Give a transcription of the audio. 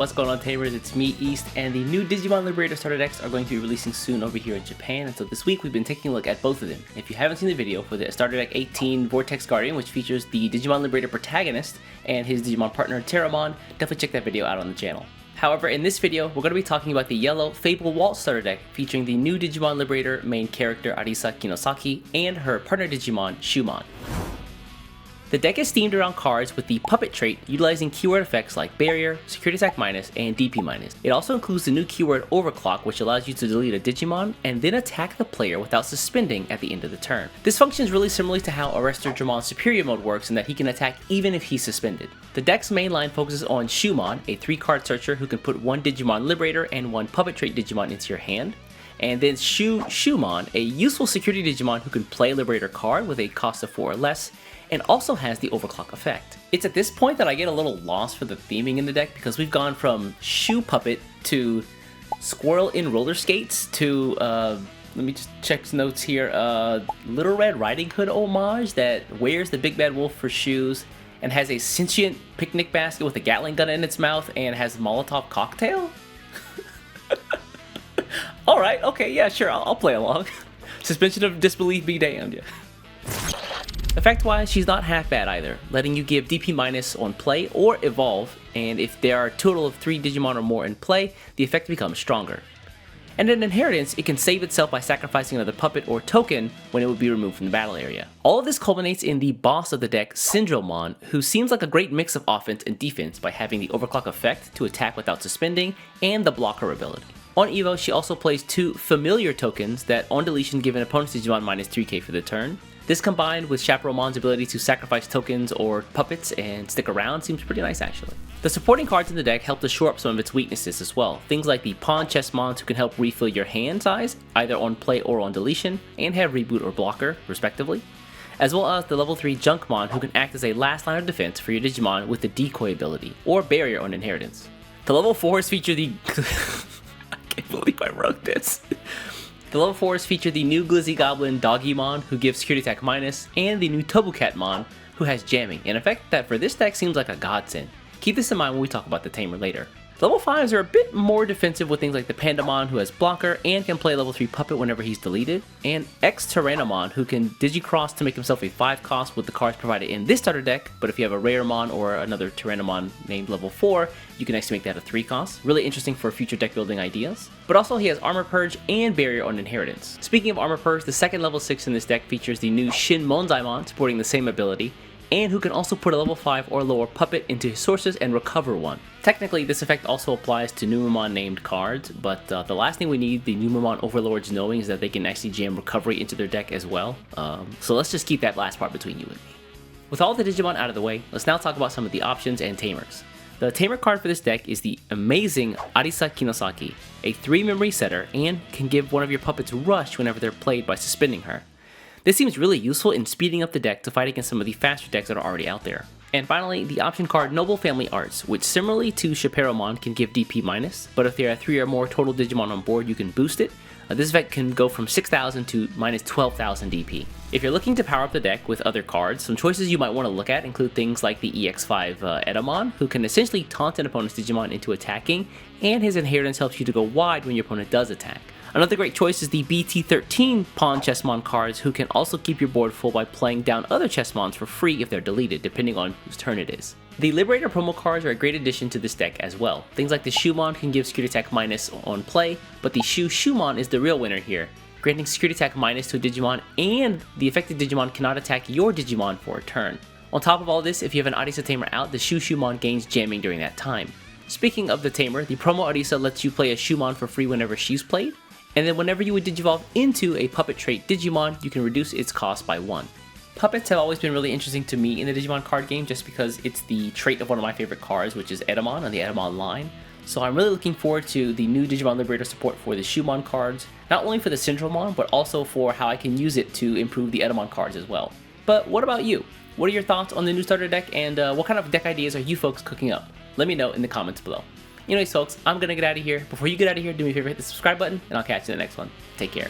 What's going on, Tamers? It's me, East, and the new Digimon Liberator Starter decks are going to be releasing soon over here in Japan, and so this week we've been taking a look at both of them. If you haven't seen the video for the Starter Deck 18 Vortex Guardian, which features the Digimon Liberator protagonist and his Digimon partner Cendrillmon, definitely check that video out on the channel. However, in this video, we're going to be talking about the yellow Fable Waltz Starter Deck featuring the new Digimon Liberator main character Arisa Kinosaki and her partner Digimon Shoemon. The deck is themed around cards with the Puppet trait, utilizing keyword effects like Barrier, Security Attack minus, and DP minus. It also includes the new keyword Overclock, which allows you to delete a Digimon and then attack the player without suspending at the end of the turn. This functions really similarly to how Cendrillmon's Superior mode works in that he can attack even if he's suspended. The deck's main line focuses on Shoemon, a 3-card searcher who can put one Digimon Liberator and one Puppet trait Digimon into your hand. And then Shoemon, a useful security Digimon who can play a Liberator card with a cost of 4 or less, and also has the Overclock effect. It's at this point that I get a little lost for the theming in the deck because we've gone from Shoe Puppet to Squirrel in roller skates to, let me just check notes here, Little Red Riding Hood homage that wears the Big Bad Wolf for shoes and has a sentient picnic basket with a Gatling gun in its mouth and has Molotov cocktail? Alright, okay, yeah, sure, I'll play along. Suspension of disbelief be damned, yeah. Effect-wise, she's not half bad either, letting you give DP minus on play or evolve, and if there are a total of 3 Digimon or more in play, the effect becomes stronger. And in inheritance, it can save itself by sacrificing another puppet or token when it would be removed from the battle area. All of this culminates in the boss of the deck, Cendrillmon, who seems like a great mix of offense and defense by having the Overclock effect to attack without suspending, and the blocker ability. On Evo, she also plays 2 familiar tokens that on deletion give an opponent's Digimon minus 3k for the turn. This combined with Chaperomon's ability to sacrifice tokens or puppets and stick around seems pretty nice actually. The supporting cards in the deck help to shore up some of its weaknesses as well. Things like the Pawn Chessmons who can help refill your hand size, either on play or on deletion, and have reboot or blocker, respectively. As well as the level 3 Junkmon who can act as a last line of defense for your Digimon with the decoy ability, or barrier on inheritance. The level 4s feature the... I can't believe I wrote this. The level 4s feature the new Glizzy Goblin Doggymon, who gives Security Attack minus, and the new Tobukatmon, who has jamming, an effect that for this deck seems like a godsend. Keep this in mind when we talk about the Tamer later. Level 5s are a bit more defensive with things like the Pandamon, who has blocker and can play level 3 puppet whenever he's deleted, and X-Tyrannomon, who can Digicross to make himself a 5 cost with the cards provided in this starter deck, but if you have a Raremon or another Tyrannomon named level 4, you can actually make that a 3 cost. Really interesting for future deck building ideas. But also he has Armor Purge and Barrier on inheritance. Speaking of Armor Purge, the second level 6 in this deck features the new Shinmonzaimon supporting the same ability, and who can also put a level 5 or lower puppet into his sources and recover one. Technically, this effect also applies to Numemon named cards, but the last thing we need the Numemon Overlords knowing is that they can actually jam recovery into their deck as well. So let's just keep that last part between you and me. With all the Digimon out of the way, let's now talk about some of the options and Tamers. The Tamer card for this deck is the amazing Arisa Kinosaki, a 3 memory setter, and can give one of your puppets rush whenever they're played by suspending her. This seems really useful in speeding up the deck to fight against some of the faster decks that are already out there. And finally, the option card Noble Family Arts, which similarly to Chaperomonn can give DP minus, but if there are 3 or more total Digimon on board, you can boost it. This effect can go from 6,000 to minus 12,000 DP. If you're looking to power up the deck with other cards, some choices you might want to look at include things like the EX5 Edamon, who can essentially taunt an opponent's Digimon into attacking, and his inheritance helps you to go wide when your opponent does attack. Another great choice is the BT13 Pawn Chessmon cards, who can also keep your board full by playing down other Chessmons for free if they're deleted, depending on whose turn it is. The Liberator promo cards are a great addition to this deck as well. Things like the Shoemon can give Security Attack minus on play, but the Shoemon is the real winner here, granting Security Attack minus to a Digimon, and the affected Digimon cannot attack your Digimon for a turn. On top of all this, if you have an Arisa Tamer out, the Shoemon gains jamming during that time. Speaking of the Tamer, the promo Arisa lets you play a Shoemon for free whenever she's played, and then whenever you would Digivolve into a Puppet trait Digimon, you can reduce its cost by 1. Puppets have always been really interesting to me in the Digimon card game just because it's the trait of one of my favorite cards, which is Edamon on the Edamon line. So I'm really looking forward to the new Digimon Liberator support for the Shoemon cards, not only for the Cendrillmon, but also for how I can use it to improve the Edamon cards as well. But what about you? What are your thoughts on the new starter deck, and what kind of deck ideas are you folks cooking up? Let me know in the comments below. Anyways folks, I'm gonna get out of here. Before you get out of here, do me a favor, hit the subscribe button, and I'll catch you in the next one. Take care.